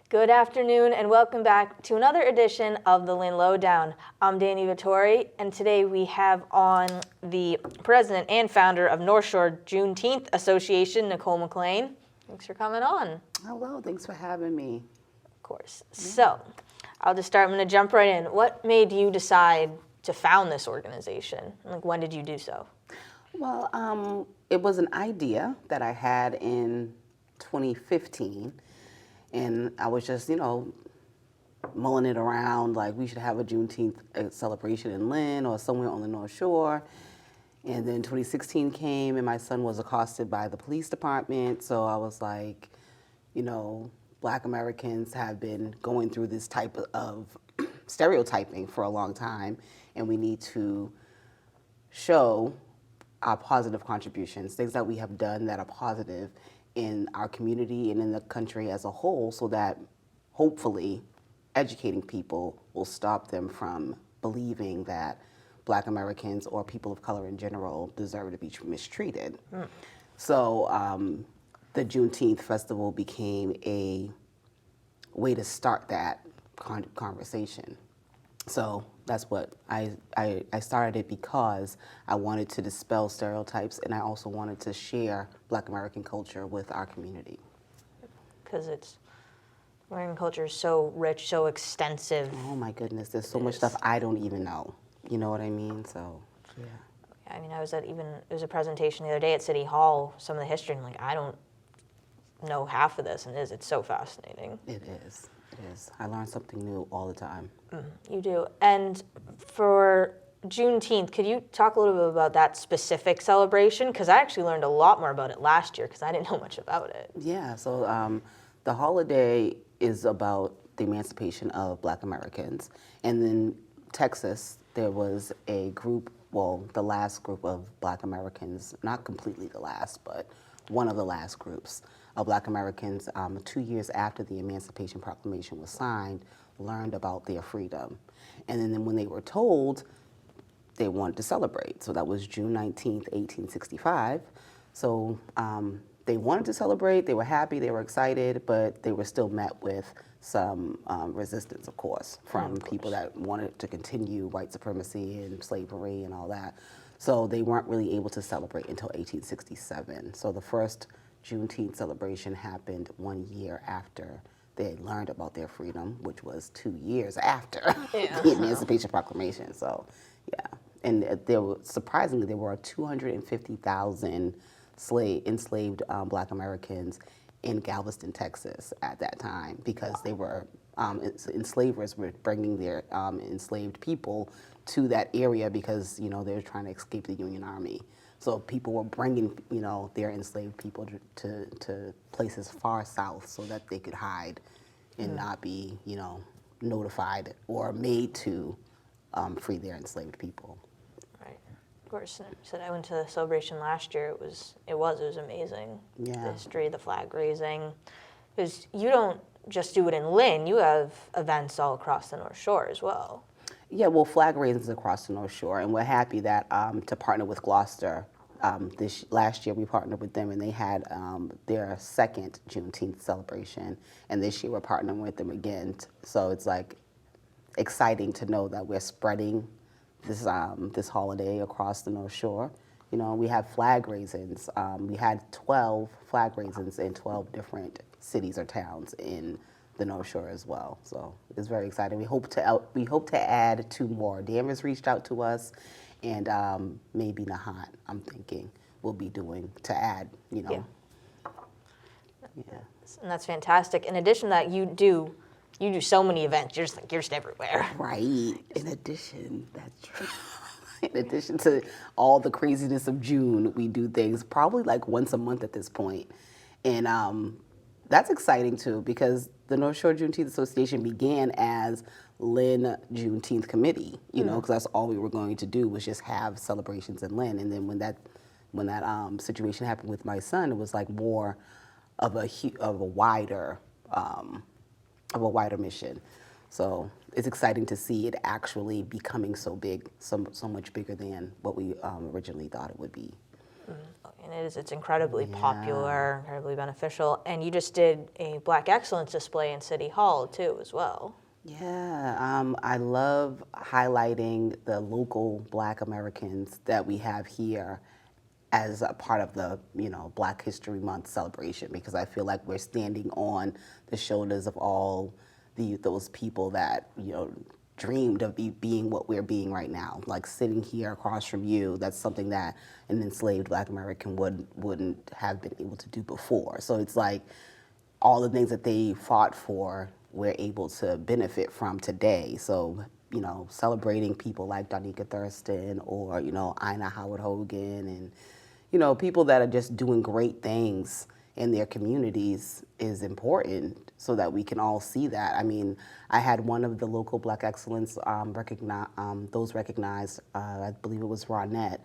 Good afternoon and welcome back to another edition of the Lynn Lowdown. I'm Danny Vittori, and today we have on the president and founder of North Shore Juneteenth Association, Nicole McClain. Thanks for coming on. Hello, thanks for having me. Of course. Yeah. So I'll just start. I'm going to jump right in. What made you decide to found this organization? Like, when did you do so? Well, it was an idea that I had in 2015. And I was just, mulling it around, like we should have a Juneteenth celebration in Lynn or somewhere on the North Shore. And then 2016 came and my son was accosted by the police department. So I was like, Black Americans have been going through this type of stereotyping for a long time. And we need to show our positive contributions, things that we have done that are positive in our community and in the country as a whole, so that hopefully educating people will stop them from believing that Black Americans or people of color in general deserve to be mistreated. So the Juneteenth Festival became a way to start that conversation. So that's what I started it because I wanted to dispel stereotypes, and I also wanted to share Black American culture with our community. Because American culture is so rich, so extensive. Oh my goodness, there's so much stuff I don't even know. You know what I mean? So, yeah. I mean, there was a presentation the other day at City Hall, some of the history, and I'm like, I don't know half of this, and it's so fascinating. It is. It is. I learn something new all the time. You do. And for Juneteenth, could you talk a little bit about that specific celebration? Because I actually learned a lot more about it last year because I didn't know much about it. Yeah, so the holiday is about the emancipation of Black Americans. And in Texas, there was a group, the last group of Black Americans, not completely the last, but one of the last groups of Black Americans, 2 years after the Emancipation Proclamation was signed, learned about their freedom. And then when they were told, they wanted to celebrate. So that was June 19th, 1865. So they wanted to celebrate, they were happy, they were excited, but they were still met with some resistance, of course, from people that wanted to continue white supremacy and slavery and all that. So they weren't really able to celebrate until 1867. So the first Juneteenth celebration happened 1 year after they learned about their freedom, which was 2 years after the Emancipation Proclamation. So, yeah. And surprisingly, there were 250,000 enslaved Black Americans in Galveston, Texas at that time, because they were, enslavers were bringing their enslaved people to that area because, they were trying to escape the Union Army. So people were bringing, their enslaved people to places far south so that they could hide and not be, notified or made to free their enslaved people. Right. Of course. So I went to the celebration last year. It was amazing. Yeah. The history, the flag raising. Because you don't just do it in Lynn. You have events all across the North Shore as well. Yeah, well, flag raisings across the North Shore, and we're happy that to partner with Gloucester. Last year we partnered with them, and they had their second Juneteenth celebration, and this year we're partnering with them again. So it's like exciting to know that we're spreading this holiday across the North Shore. We have flag raisings. We had 12 flag raisings in 12 different cities or towns in the North Shore as well. So it's very exciting. We hope to add 2 more. Danvers reached out to us, and maybe Nahat, I'm thinking, will be doing to add, Yeah. And that's fantastic. In addition to that, you do so many events. You're just everywhere. Right. In addition, that's true. In addition to all the craziness of June, we do things probably like once a month at this point. And that's exciting too, because the North Shore Juneteenth Association began as Lynn Juneteenth Committee, because that's all we were going to do was just have celebrations in Lynn. And then when that situation happened with my son, it was like more of a wider mission. So it's exciting to see it actually becoming so big, so much bigger than what we originally thought it would be. And it's incredibly popular, incredibly beneficial. And you just did a Black Excellence display in City Hall too, as well. Yeah, I love highlighting the local Black Americans that we have here as a part of the, Black History Month celebration, because I feel like we're standing on the shoulders of all those people that, dreamed of being what we're being right now. Like sitting here across from you, that's something that an enslaved Black American wouldn't have been able to do before. So it's like all the things that they fought for, we're able to benefit from today. So, celebrating people like Donika Thurston or, Ina Howard Hogan and, people that are just doing great things in their communities is important so that we can all see that. I mean, I had one of the local Black Excellence recognized, I believe it was Ronette.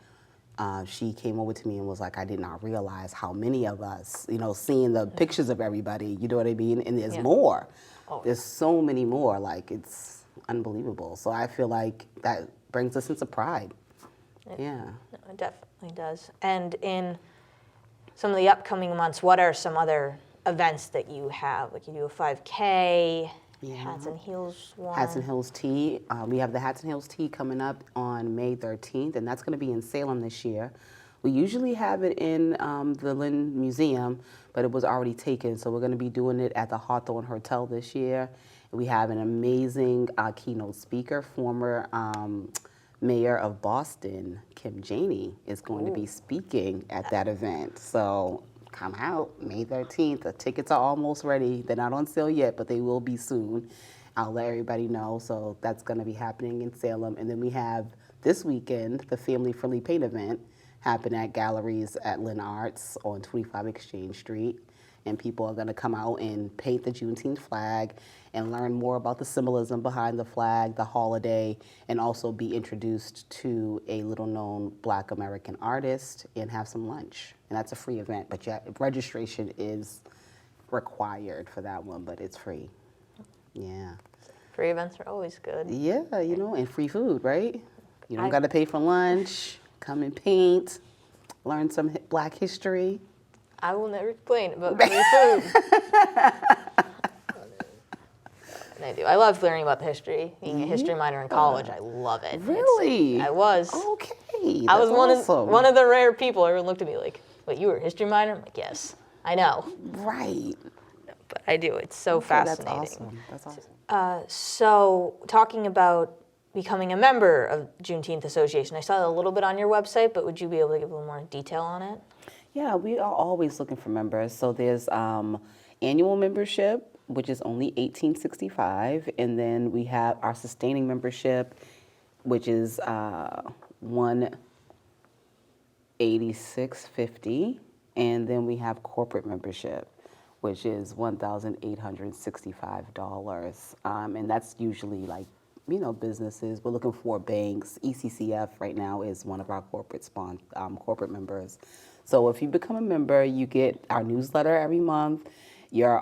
She came over to me and was like, I did not realize how many of us, seeing the pictures of everybody, you know what I mean? And there's more. Oh. There's so many more, like it's unbelievable. So I feel like that brings a sense of pride. Yeah. No, it definitely does. And in some of the upcoming months, what are some other events that you have? Like you do a 5K, Hats and Heels one. Hats and Heels Tea. We have the Hats and Heels Tea coming up on May 13th, and that's going to be in Salem this year. We usually have it in the Lynn Museum, but it was already taken, so we're going to be doing it at the Hawthorne Hotel this year. We have an amazing keynote speaker, former Mayor of Boston, Kim Janey, is going to be speaking at that event. So come out, May 13th. The tickets are almost ready. They're not on sale yet, but they will be soon. I'll let everybody know. So that's going to be happening in Salem. And then we have this weekend, the Family Friendly Paint event happen at Galleries at Lynn Arts on 25 Exchange Street. And people are going to come out and paint the Juneteenth flag and learn more about the symbolism behind the flag, the holiday, and also be introduced to a little-known Black American artist and have some lunch. And that's a free event, but registration is required for that one, but it's free. Yeah. Free events are always good. Yeah, and free food, right? You don't got to pay for lunch. Come and paint, learn some Black history. I will never complain about free food. I do. I love learning about the history. Being a history minor in college, I love it. Really? I was. Okay. I was one of the rare people. Everyone looked at me like, "Wait, you were a history minor?" I'm like, "Yes, I know." Right. But I do. It's so fascinating. That's awesome. So talking about becoming a member of Juneteenth Association, I saw a little bit on your website, but would you be able to give a little more detail on it? Yeah, we are always looking for members. So there's annual membership, which is only $18.65, and then we have our sustaining membership, which is $186.50, and then we have corporate membership, which is $1,865, and that's usually like businesses. We're looking for banks. ECCF right now is one of our corporate members. So if you become a member, you get our newsletter every month. You're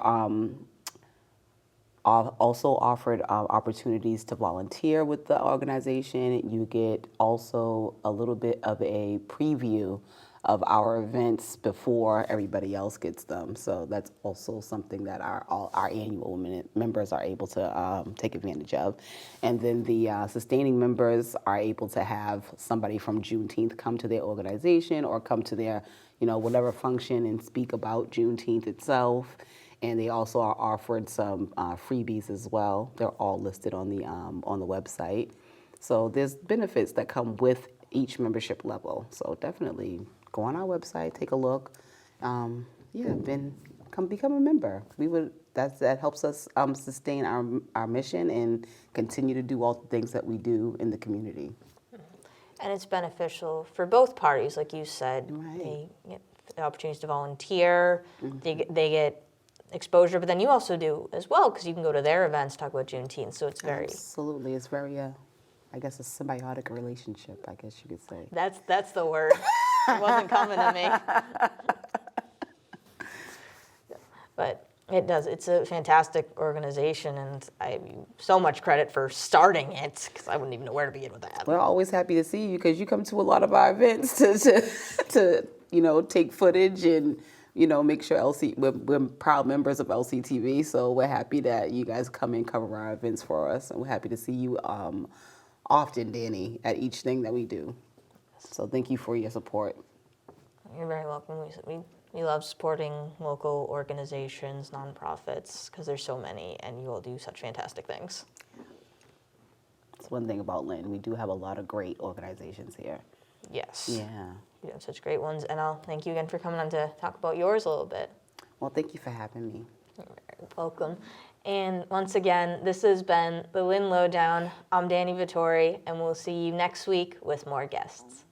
also offered opportunities to volunteer with the organization. You get also a little bit of a preview of our events before everybody else gets them. So that's also something that our annual members are able to take advantage of. And then the sustaining members are able to have somebody from Juneteenth come to their organization or come to their, whatever function and speak about Juneteenth itself. And they also are offered some freebies as well. They're all listed on the website. So there's benefits that come with each membership level. So definitely go on our website, take a look. Become a member. That helps us sustain our mission and continue to do all the things that we do in the community. And it's beneficial for both parties, like you said. Right. They get the opportunities to volunteer. Mm-hmm. They get exposure, but then you also do as well, because you can go to their events, talk about Juneteenth. So it's very absolutely. It's very I guess a symbiotic relationship, I guess you could say. That's the word. It wasn't coming to me. But it does. It's a fantastic organization, and I give you so much credit for starting it, because I wouldn't even know where to begin with that. We're always happy to see you, because you come to a lot of our events to take footage and, make sure we're proud members of LCTV, so we're happy that you guys come and cover our events for us, and we're happy to see you often, Danny, at each thing that we do. So thank you for your support. You're very welcome. We love supporting local organizations, nonprofits, because there's so many, and you all do such fantastic things. That's one thing about Lynn. We do have a lot of great organizations here. Yes. Yeah. You have such great ones, and I'll thank you again for coming on to talk about yours a little bit. Well, thank you for having me. You're very welcome. And once again, this has been the Lynn Lowdown. I'm Danny Vittori, and we'll see you next week with more guests.